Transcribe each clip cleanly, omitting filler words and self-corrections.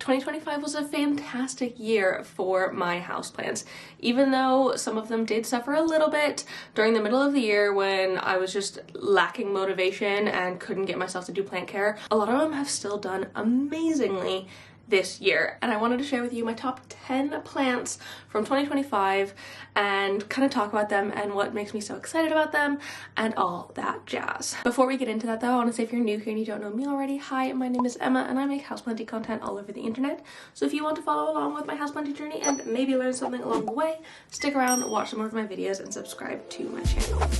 2025 was a fantastic year for my houseplants, even though some of them did suffer a little bit during the middle of the year when I was just lacking motivation and couldn't get myself to do plant care. A lot of them have still done amazingly this year, and I wanted to share with you my top 10 plants from 2025 and kind of talk about them and what makes me so excited about them and all that jazz. Before we get into that though, I want to say if you're new here and you don't know me already, hi, my name is Emma and I make houseplanting content all over the internet. So if you want to follow along with my houseplanting journey and maybe learn something along the way, stick around, watch some more of my videos, and subscribe to my channel.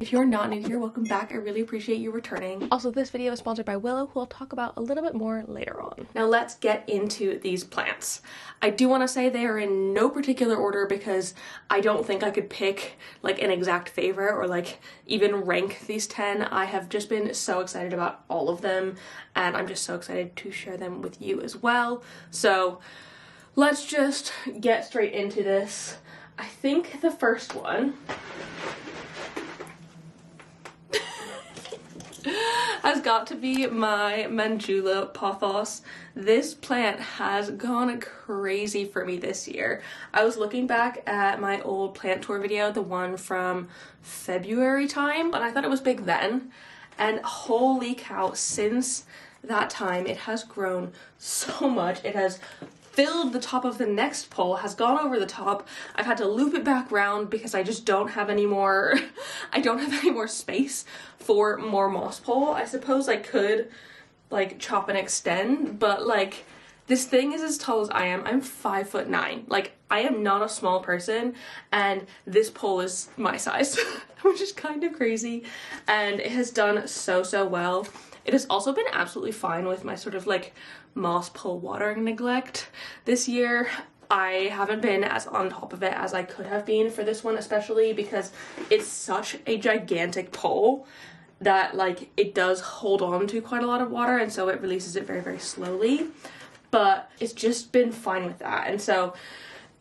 If you're not new here, welcome back. I really appreciate you returning. Also, this video is sponsored by Willow, who I'll talk about a little bit more later on. Now let's get into these plants. I do want to say they are in no particular order because I don't think I could pick like an exact favorite or like even rank these 10. I have just been so excited about all of them and I'm just so excited to share them with you as well. So let's just get straight into this. I think the first one has got to be my manjula pothos. This plant has gone crazy for me this year. I was looking back at my old plant tour video, the one from February time, and I thought it was big then, and holy cow, since that time it has grown so much. It has filled the top of the next pole, has gone over the top. I've had to loop it back round because I just don't have any more I don't have any more space for more moss pole. I suppose I could like chop and extend, but like this thing is as tall as I am. I'm 5'9". Like I am not a small person and this pole is my size, which is kind of crazy, and it has done so well. It has also been absolutely fine with my sort of like moss pole watering neglect this year. I haven't been as on top of it as I could have been for this one, especially because it's such a gigantic pole that like it does hold on to quite a lot of water, and so it releases it very slowly, but it's just been fine with that. And so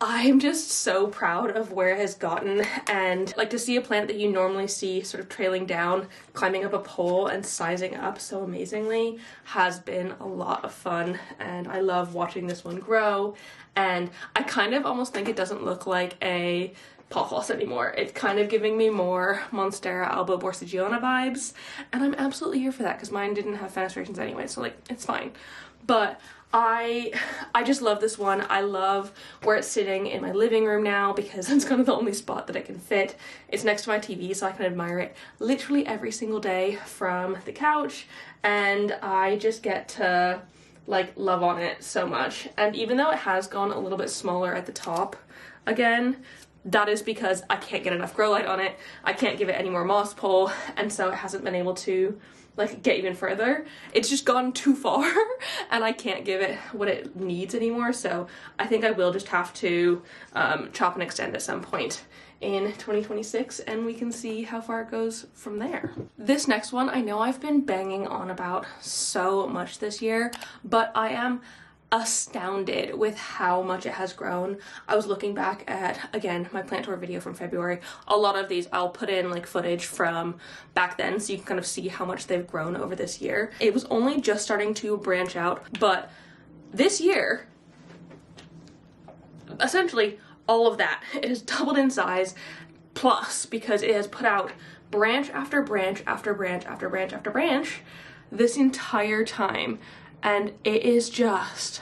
I'm just so proud of where it has gotten, and like to see a plant that you normally see sort of trailing down, climbing up a pole and sizing up so amazingly has been a lot of fun, and I love watching this one grow. And I kind of almost think it doesn't look like a pothos anymore. It's kind of giving me more Monstera alboborsigiana vibes, and I'm absolutely here for that because mine didn't have fenestrations anyway, so like it's fine. But I just love this one. I love where it's sitting in my living room now because it's kind of the only spot that it can fit. It's next to my TV, so I can admire it literally every single day from the couch, and I just get to like love on it so much. And even though it has gone a little bit smaller at the top again, that is because I can't get enough grow light on it. I can't give it any more moss pole, and so it hasn't been able to like get even further. It's just gone too far and I can't give it what it needs anymore. So I think I will just have to chop and extend at some point in 2026, and we can see how far it goes from there. This next one I know I've been banging on about so much this year, but I am astounded with how much it has grown. I was looking back at, again, my plant tour video from February. A lot of these I'll put in like footage from back then so you can kind of see how much they've grown over this year. It was only just starting to branch out, but this year, essentially all of that, it has doubled in size, plus because it has put out branch after branch after branch after branch after branch this entire time. And it is just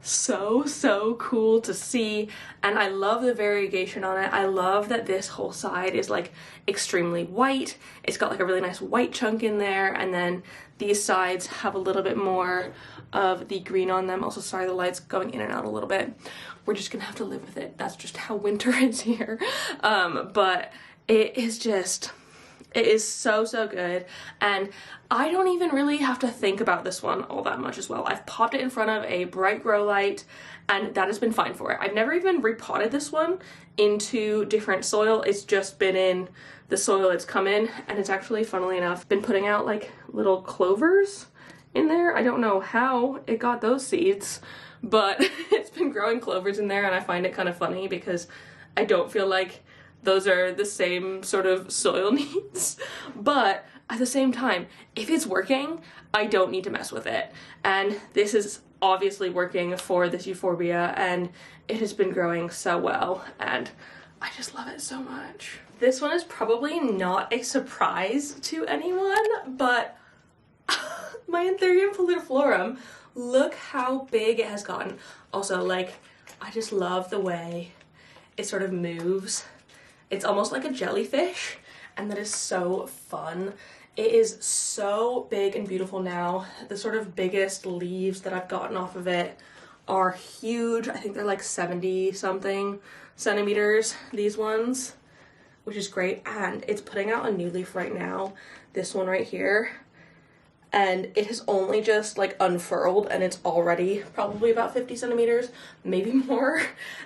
so cool to see, and I love the variegation on it. I love that this whole side is like extremely white. It's got like a really nice white chunk in there, and then these sides have a little bit more of the green on them. Also, sorry, the light's going in and out a little bit. We're just gonna have to live with it. That's just how winter is here. But it is just, it is so good, and I don't even really have to think about this one all that much as well. I've popped it in front of a bright grow light and that has been fine for it. I've never even repotted this one into different soil. It's just been in the soil it's come in, and it's actually, funnily enough, been putting out like little clovers in there. I don't know how it got those seeds, but it's been growing clovers in there, and I find it kind of funny because I don't feel like those are the same sort of soil needs. But at the same time, if it's working, I don't need to mess with it. And this is obviously working for this euphorbia, and it has been growing so well, and I just love it so much. This one is probably not a surprise to anyone, but my anthurium pallidiflorum, look how big it has gotten. Also, like, I just love the way it sort of moves. It's almost like a jellyfish, and that is so fun. It is so big and beautiful now. The sort of biggest leaves that I've gotten off of it are huge. I think they're like 70 something centimeters, these ones, which is great. And it's putting out a new leaf right now, this one right here. And it has only just like unfurled, and it's already probably about 50 centimeters, maybe more.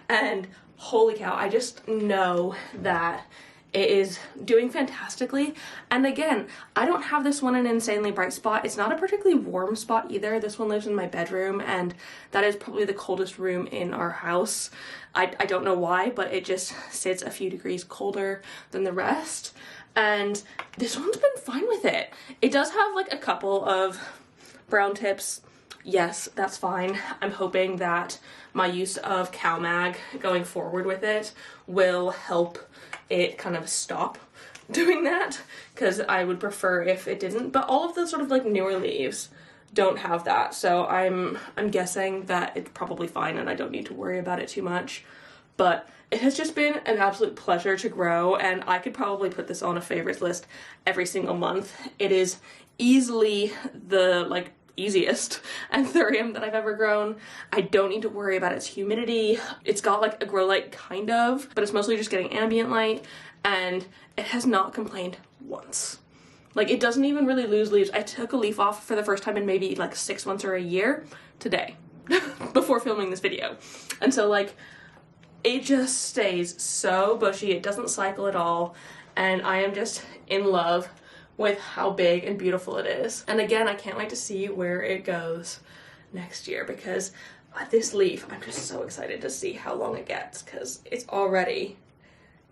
And holy cow, I just know that it is doing fantastically. And again, I don't have this one in an insanely bright spot. It's not a particularly warm spot either. This one lives in my bedroom, and that is probably the coldest room in our house. I don't know why, but it just sits a few degrees colder than the rest. And this one's been fine with it. It does have like a couple of brown tips. Yes, that's fine. I'm hoping that my use of cow mag going forward with it will help it kind of stop doing that, because I would prefer if it didn't. But all of the sort of like newer leaves don't have that, so I'm guessing that it's probably fine and I don't need to worry about it too much. But it has just been an absolute pleasure to grow, and I could probably put this on a favorites list every single month. It is easily the like easiest anthurium that I've ever grown. I don't need to worry about its humidity. It's got like a grow light kind of, but it's mostly just getting ambient light, and it has not complained once. Like, it doesn't even really lose leaves. I took a leaf off for the first time in maybe like 6 months or a year today before filming this video. And so like, it just stays so bushy. It doesn't cycle at all, and I am just in love with how big and beautiful it is. And again, I can't wait to see where it goes next year, because this leaf, I'm just so excited to see how long it gets, because it's already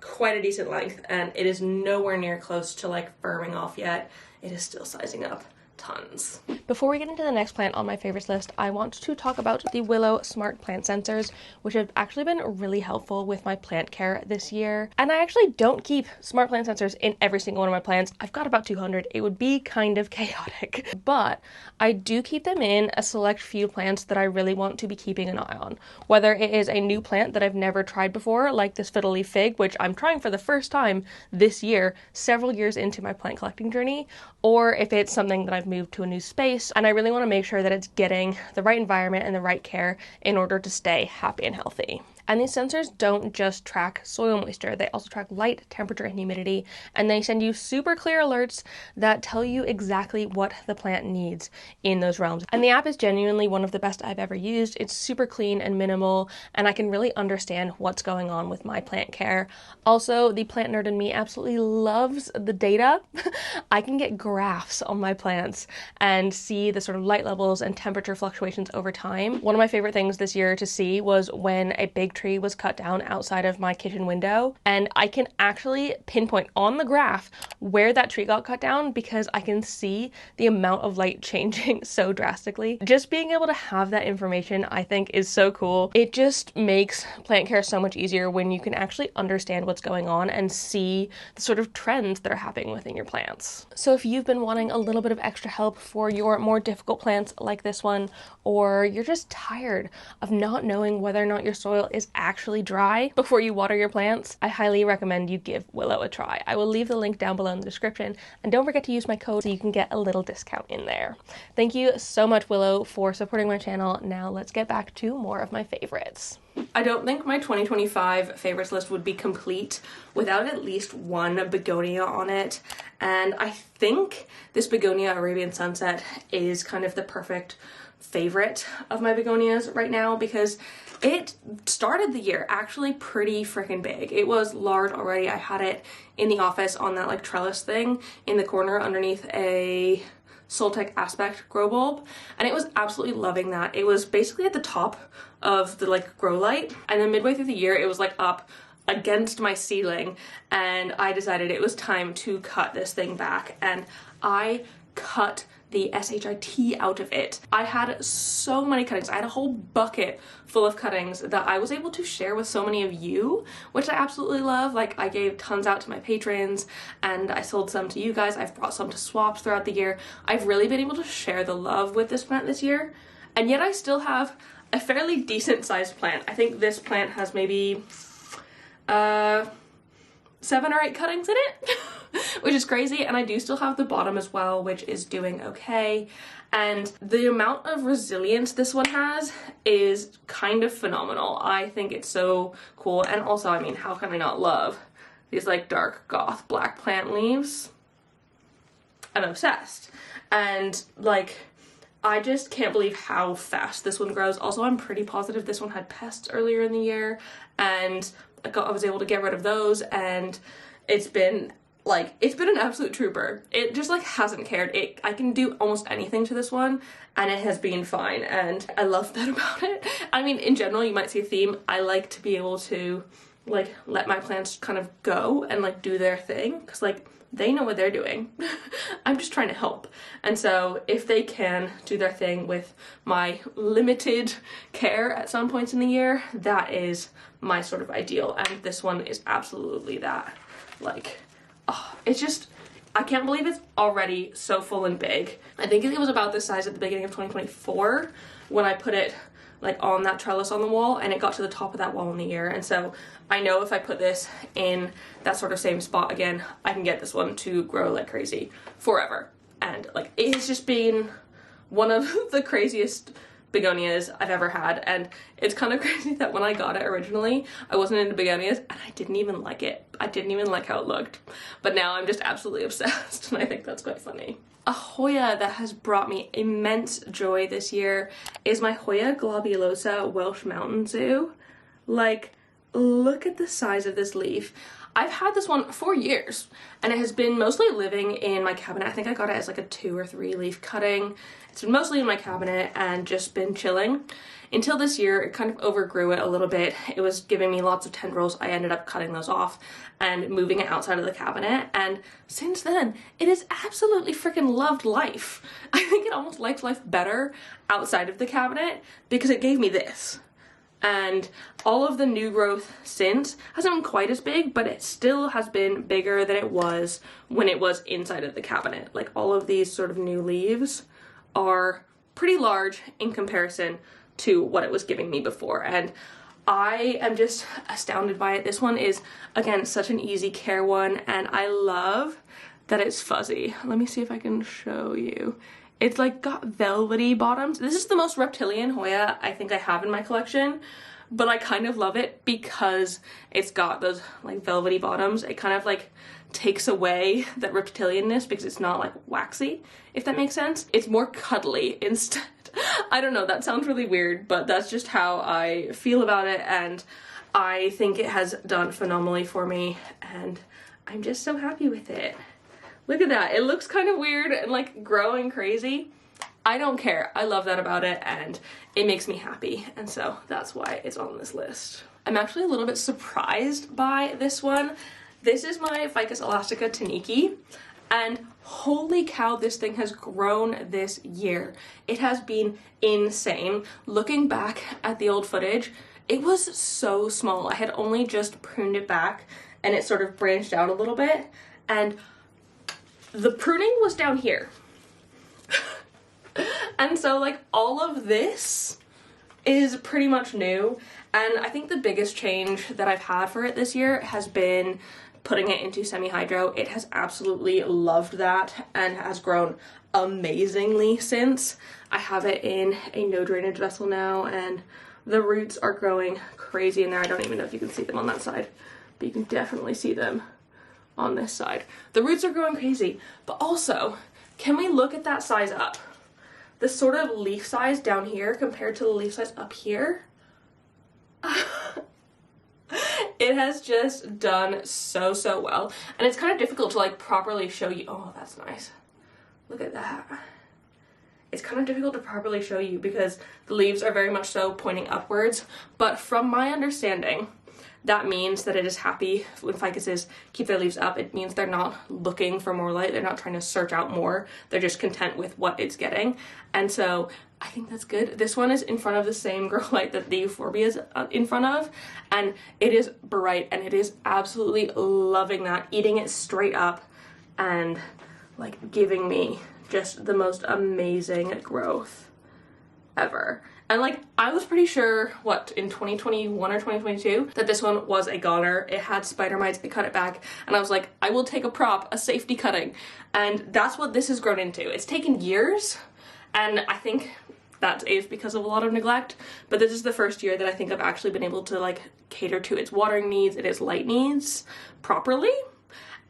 quite a decent length, and it is nowhere near close to like firming off yet. It is still sizing up tons. Before we get into the next plant on my favorites list, I want to talk about the Willow Smart Plant Sensors, which have actually been really helpful with my plant care this year. And I actually don't keep smart plant sensors in every single one of my plants. I've got about 200. It would be kind of chaotic, but I do keep them in a select few plants that I really want to be keeping an eye on. Whether it is a new plant that I've never tried before, like this fiddle leaf fig, which I'm trying for the first time this year, several years into my plant collecting journey, or if it's something that I've moved to a new space and I really want to make sure that it's getting the right environment and the right care in order to stay happy and healthy. And these sensors don't just track soil moisture, they also track light, temperature, and humidity, and they send you super clear alerts that tell you exactly what the plant needs in those realms. And the app is genuinely one of the best I've ever used. It's super clean and minimal, and I can really understand what's going on with my plant care. Also, the plant nerd in me absolutely loves the data. I can get graphs on my plants and see the sort of light levels and temperature fluctuations over time. One of my favorite things this year to see was when a big tree was cut down outside of my kitchen window, and I can actually pinpoint on the graph where that tree got cut down because I can see the amount of light changing so drastically. Just being able to have that information, I think, is so cool. It just makes plant care so much easier when you can actually understand what's going on and see the sort of trends that are happening within your plants. So if you've been wanting a little bit of extra help for your more difficult plants like this one, or you're just tired of not knowing whether or not your soil is actually dry before you water your plants, I highly recommend you give Willow a try. I will leave the link down below in the description, and don't forget to use my code so you can get a little discount in there. Thank you so much, Willow, for supporting my channel. Now let's get back to more of my favorites. I don't think my 2025 favorites list would be complete without at least one begonia on it, and I think this begonia Arabian Sunset is kind of the perfect favorite of my begonias right now, because it started the year actually pretty freaking big. It was large already. I had it in the office on that like trellis thing in the corner underneath a Soltech Aspect grow bulb, and it was absolutely loving that. It was basically at the top of the like grow light, and then midway through the year it was like up against my ceiling, and I decided it was time to cut this thing back, and I cut the shit out of it. I had so many cuttings. I had a whole bucket full of cuttings that I was able to share with so many of you, which I absolutely love. Like, I gave tons out to my patrons and I sold some to you guys. I've brought some to swaps throughout the year. I've really been able to share the love with this plant this year, and yet I still have a fairly decent sized plant. I think this plant has maybe 7 or 8 cuttings in it, which is crazy. And I do still have the bottom as well, which is doing okay. And the amount of resilience this one has is kind of phenomenal. I think it's so cool. And also, I mean, how can I not love these like dark goth black plant leaves? I'm obsessed. And like, I just can't believe how fast this one grows. Also, I'm pretty positive this one had pests earlier in the year, and I was able to get rid of those, and it's been an absolute trooper. It just like hasn't cared. I can do almost anything to this one and it has been fine, and I love that about it. I mean, in general, you might see a theme. I like to be able to like let my plants kind of go and like do their thing, because like they know what they're doing. I'm just trying to help. And so if they can do their thing with my limited care at some points in the year, that is my sort of ideal. And this one is absolutely that. Like, oh, it's just, I can't believe it's already so full and big. I think it was about this size at the beginning of 2024 when I put it like on that trellis on the wall, and it got to the top of that wall in the year. And so I know if I put this in that sort of same spot again, I can get this one to grow like crazy forever. And like, it's just been one of the craziest begonias I've ever had. And it's kind of crazy that when I got it originally, I wasn't into begonias and I didn't even like it. I didn't even like how it looked. But now I'm just absolutely obsessed, and I think that's quite funny. A Hoya that has brought me immense joy this year is my Hoya globulosa Welsh mountain zoo. Like, look at the size of this leaf. I've had this one for years, and it has been mostly living in my cabinet. I think I got it as like a 2 or 3 leaf cutting. It's been mostly in my cabinet and just been chilling. Until this year, it kind of overgrew it a little bit. It was giving me lots of tendrils. I ended up cutting those off and moving it outside of the cabinet. And since then, it has absolutely freaking loved life. I think it almost likes life better outside of the cabinet because it gave me this. And all of the new growth since hasn't been quite as big, but it still has been bigger than it was when it was inside of the cabinet. Like, all of these sort of new leaves are pretty large in comparison to what it was giving me before, and I am just astounded by it. This one is, again, such an easy care one, and I love that it's fuzzy. Let me see if I can show you. It's like got velvety bottoms. This is the most reptilian Hoya I think I have in my collection, but I kind of love it because it's got those like velvety bottoms. It kind of like takes away that reptilianness because it's not like waxy, if that makes sense. It's more cuddly instead. I don't know, that sounds really weird, but that's just how I feel about it, and I think it has done phenomenally for me, and I'm just so happy with it. Look at that. It looks kind of weird and like growing crazy. I don't care. I love that about it, and it makes me happy, and so that's why it's on this list. I'm actually a little bit surprised by this one. This is my ficus elastica tineke, and holy cow, this thing has grown this year. It has been insane. Looking back at the old footage, it was so small. I had only just pruned it back and it sort of branched out a little bit, and the pruning was down here. And so like all of this is pretty much new, and I think the biggest change that I've had for it this year has been putting it into semi-hydro. It has absolutely loved that and has grown amazingly since. I have it in a no drainage vessel now, and the roots are growing crazy in there. I don't even know if you can see them on that side, but you can definitely see them on this side. The roots are growing crazy, but also, can we look at that size up? The sort of leaf size down here compared to the leaf size up here. It has just done so well, and it's kind of difficult to like properly show you. Oh, that's nice. Look at that. It's kind of difficult to properly show you because the leaves are very much so pointing upwards, but from my understanding, that means that it is happy when ficuses keep their leaves up. It means they're not looking for more light. They're not trying to search out more. They're just content with what it's getting. And so I think that's good. This one is in front of the same grow light that the euphorbia is in front of, and it is bright, and it is absolutely loving that, eating it straight up and like giving me just the most amazing growth ever. And like, I was pretty sure, what, in 2021 or 2022, that this one was a goner. It had spider mites, I cut it back, and I was like, I will take a prop, a safety cutting. And that's what this has grown into. It's taken years, and I think that is because of a lot of neglect, but this is the first year that I think I've actually been able to like cater to its watering needs and its light needs properly.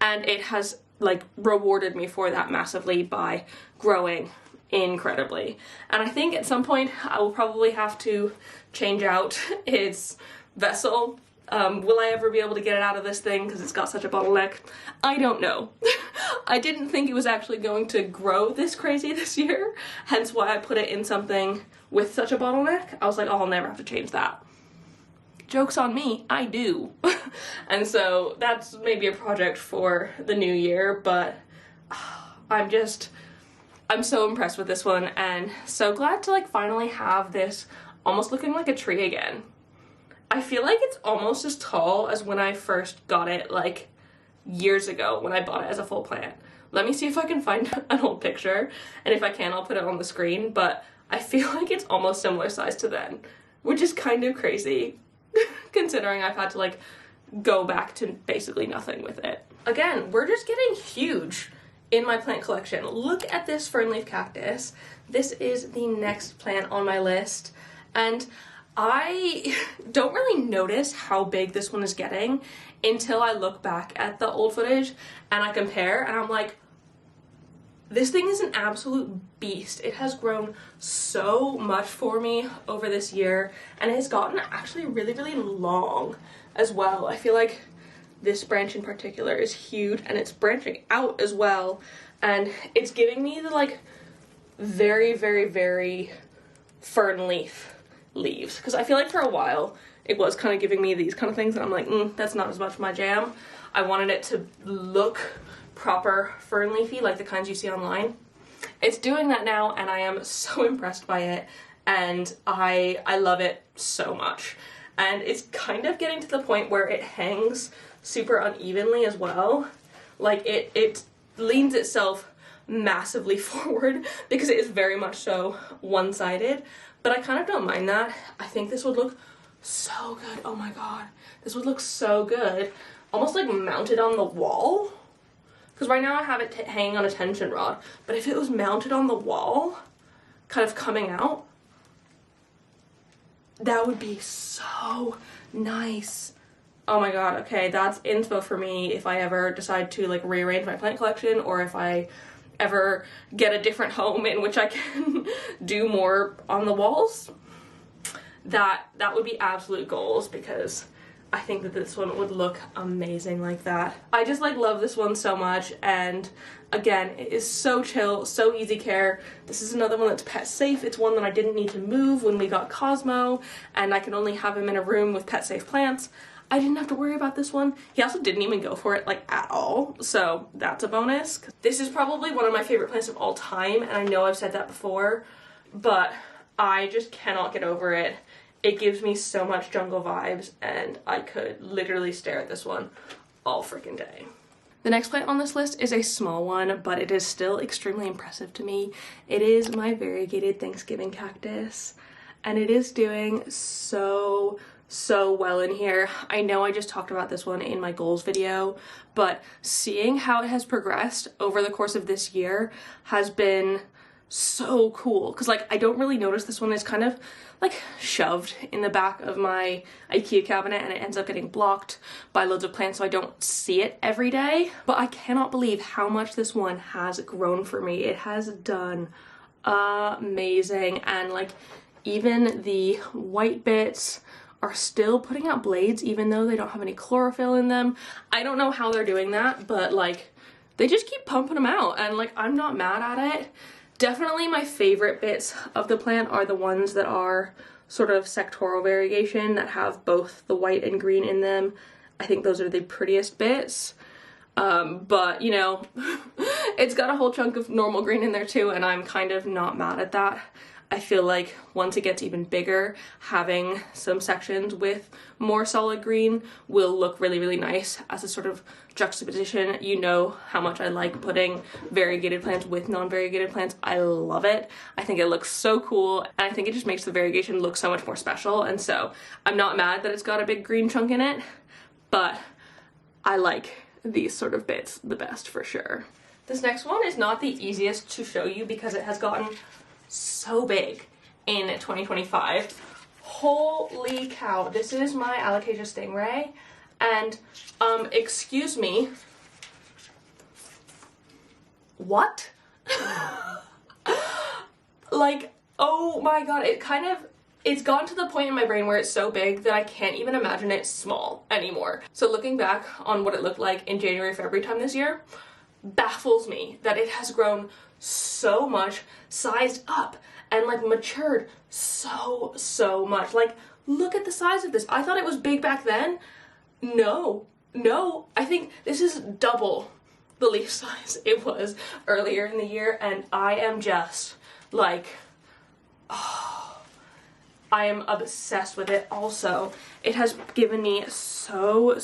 And it has like rewarded me for that massively by growing incredibly. And I think at some point I will probably have to change out its vessel. Will I ever be able to get it out of this thing because it's got such a bottleneck? I don't know. I didn't think it was actually going to grow this crazy this year, hence why I put it in something with such a bottleneck. I was like, oh, I'll never have to change that. Joke's on me, I do. And so that's maybe a project for the new year, but I'm so impressed with this one and so glad to like finally have this almost looking like a tree again. I feel like it's almost as tall as when I first got it like years ago when I bought it as a full plant. Let me see if I can find an old picture, and if I can I'll put it on the screen, but I feel like it's almost similar size to then, which is kind of crazy considering I've had to like go back to basically nothing with it. Again, we're just getting huge in my plant collection. Look at this fern leaf cactus. This is the next plant on my list, and I don't really notice how big this one is getting until I look back at the old footage and I compare, and I'm like, this thing is an absolute beast. It has grown so much for me over this year, and it has gotten actually really, really long as well. I feel like this branch in particular is huge, and it's branching out as well, and it's giving me the like very, very, very fern leaf leaves, because I feel like for a while it was kind of giving me these kind of things and I'm like, that's not as much my jam. I wanted it to look proper fern leafy like the kinds you see online. It's doing that now, and I am so impressed by it, and I love it so much. And it's kind of getting to the point where it hangs super unevenly as well. Like it leans itself massively forward because it is very much so one-sided, but I kind of don't mind that. I think this would look so good. Oh my god, this would look so good, almost like mounted on the wall, because right now I have it hanging on a tension rod, but if it was mounted on the wall kind of coming out, that would be so nice. Oh my god, okay, that's inspo for me if I ever decide to like rearrange my plant collection, or if I ever get a different home in which I can do more on the walls. That would be absolute goals, because I think that this one would look amazing like that. I just like love this one so much, and again, it is so chill, so easy care. This is another one that's pet safe. It's one that I didn't need to move when we got Cosmo, and I can only have him in a room with pet safe plants. I didn't have to worry about this one. He also didn't even go for it like at all, so that's a bonus. This is probably one of my favorite plants of all time, and I know I've said that before, but I just cannot get over it. It gives me so much jungle vibes, and I could literally stare at this one all freaking day. The next plant on this list is a small one, but it is still extremely impressive to me. It is my variegated Thanksgiving cactus, and it is doing so well in here. I know I just talked about this one in my goals video, but seeing how it has progressed over the course of this year has been so cool, because like I don't really notice this one is kind of like shoved in the back of my IKEA cabinet, and it ends up getting blocked by loads of plants, so I don't see it every day. But I cannot believe how much this one has grown for me. It has done amazing, and like even the white bits are still putting out blades even though they don't have any chlorophyll in them. I don't know how they're doing that, but like they just keep pumping them out, and like I'm not mad at it. Definitely my favorite bits of the plant are the ones that are sort of sectoral variegation that have both the white and green in them. I think those are the prettiest bits. But you know, it's got a whole chunk of normal green in there too, and I'm kind of not mad at that. I feel like once it gets even bigger, having some sections with more solid green will look really, really nice as a sort of juxtaposition. You know how much I like putting variegated plants with non-variegated plants. I love it. I think it looks so cool, and I think it just makes the variegation look so much more special. And so I'm not mad that it's got a big green chunk in it, but I like these sort of bits the best for sure. This next one is not the easiest to show you because it has gotten so big in 2025. Holy cow, this is my alocasia stingray, and excuse me, what? Like, oh my god, it's gotten to the point in my brain where it's so big that I can't even imagine it small anymore. So looking back on what it looked like in January, February time this year baffles me that it has grown so much, sized up, and like matured so much. Like, look at the size of this. I thought it was big back then. No, I think this is double the leaf size it was earlier in the year, and I am just like, oh, I am obsessed with it. Also, it has given me so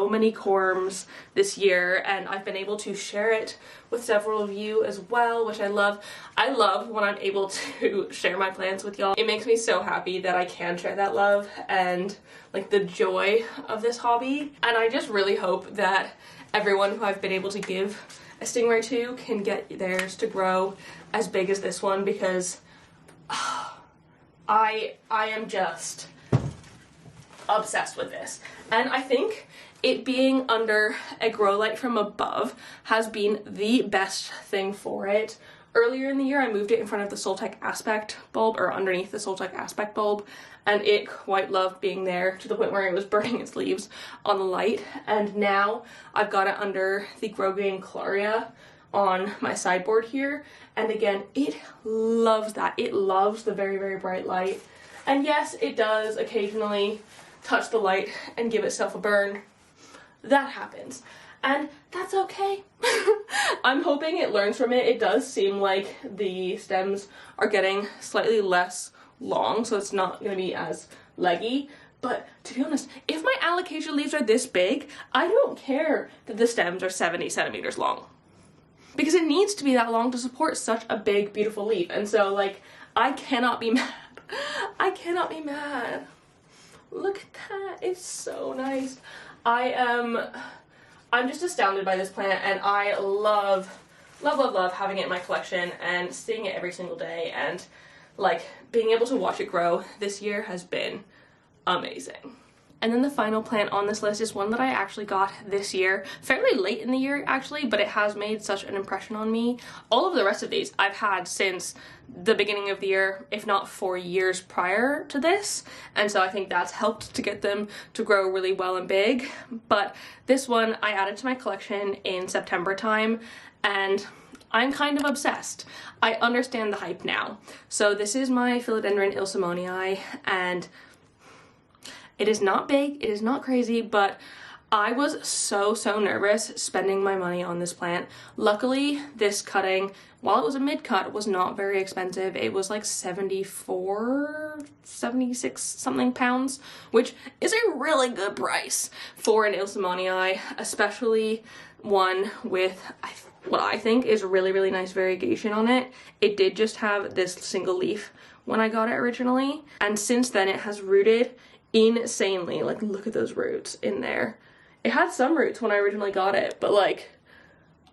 many corms this year, and I've been able to share it with several of you as well, which I love. I love when I'm able to share my plants with y'all. It makes me so happy that I can share that love and like the joy of this hobby. And I just really hope that everyone who I've been able to give a stingray to can get theirs to grow as big as this one, because I am just obsessed with this. And I think it being under a grow light from above has been the best thing for it. Earlier in the year, I moved it in front of the Soltech Aspect bulb, or underneath the Soltech Aspect bulb, and it quite loved being there to the point where it was burning its leaves on the light. And now I've got it under the Growing Claria on my sideboard here, and again, it loves that. It loves the very bright light. And yes, it does occasionally touch the light and give itself a burn. That happens, and that's okay. I'm hoping it learns from it. It does seem like the stems are getting slightly less long, so it's not going to be as leggy. But to be honest, if my alocasia leaves are this big, I don't care that the stems are 70 centimeters long, because it needs to be that long to support such a big, beautiful leaf. And so, like, I cannot be mad. I cannot be mad. Look at that. It's so nice. I'm just astounded by this plant, and I love having it in my collection and seeing it every single day, and like being able to watch it grow this year has been amazing. And then the final plant on this list is one that I actually got this year, fairly late in the year actually, but it has made such an impression on me. All of the rest of these I've had since the beginning of the year, if not 4 years prior to this, and so I think that's helped to get them to grow really well and big. But this one I added to my collection in September time, and I'm kind of obsessed. I understand the hype now. So this is my philodendron ilsemanii, and it is not big, it is not crazy, but I was so nervous spending my money on this plant. Luckily, this cutting, while it was a mid-cut, was not very expensive. It was like 76 something pounds, which is a really good price for an ilsemanii, especially one with what I think is really nice variegation on it. It did just have this single leaf when I got it originally, and since then it has rooted insanely. Like, look at those roots in there. It had some roots when I originally got it, but like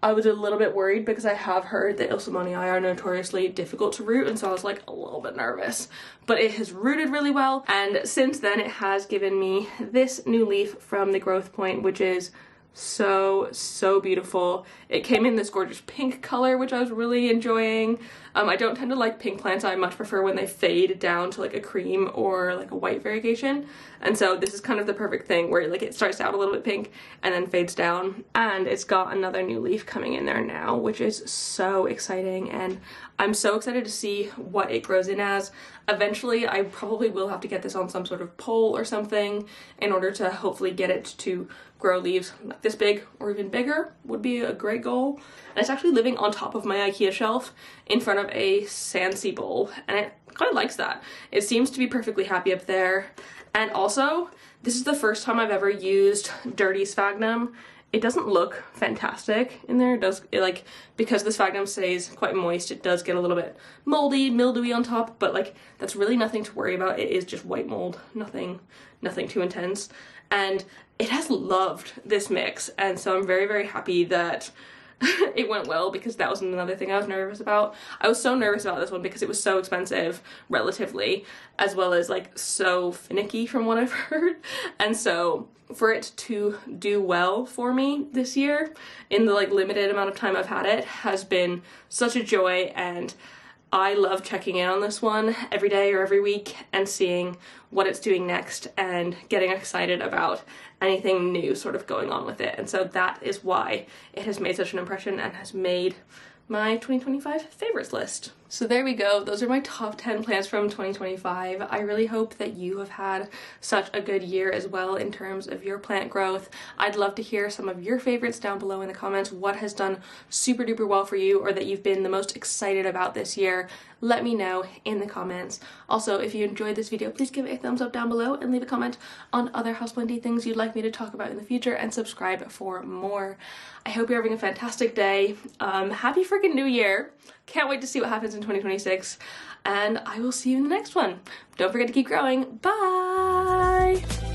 I was a little bit worried because I have heard that ilsemanii are notoriously difficult to root, and so I was like a little bit nervous. But it has rooted really well, and since then it has given me this new leaf from the growth point, which is So beautiful. It came in this gorgeous pink color, which I was really enjoying. I don't tend to like pink plants. I much prefer when they fade down to like a cream or like a white variegation. And so this is kind of the perfect thing where like it starts out a little bit pink and then fades down. And it's got another new leaf coming in there now, which is so exciting. And I'm so excited to see what it grows in as. Eventually, I probably will have to get this on some sort of pole or something in order to hopefully get it to grow leaves like this big or even bigger would be a great goal. And it's actually living on top of my IKEA shelf in front of a Sansi bowl, and it kind of likes that. It seems to be perfectly happy up there. And also, this is the first time I've ever used dirty sphagnum. It doesn't look fantastic in there. Like, because the sphagnum stays quite moist, it does get a little bit moldy, mildewy on top, but like that's really nothing to worry about. It is just white mold, nothing too intense. And it has loved this mix, and so I'm very happy that it went well, because that was another thing I was nervous about. I was so nervous about this one because it was so expensive relatively, as well as like so finicky from what I've heard. And so for it to do well for me this year in the like limited amount of time I've had it has been such a joy. And I love checking in on this one every day or every week and seeing what it's doing next and getting excited about anything new sort of going on with it. And so that is why it has made such an impression and has made my 2025 favorites list. So there we go. Those are my top 10 plants from 2025. I really hope that you have had such a good year as well in terms of your plant growth. I'd love to hear some of your favorites down below in the comments. What has done super duper well for you, or that you've been the most excited about this year? Let me know in the comments. Also, if you enjoyed this video, please give it a thumbs up down below and leave a comment on other houseplanty things you'd like me to talk about in the future, and subscribe for more. I hope you're having a fantastic day. Happy freaking New Year. Can't wait to see what happens in 2026, and I will see you in the next one. Don't forget to keep growing. Bye!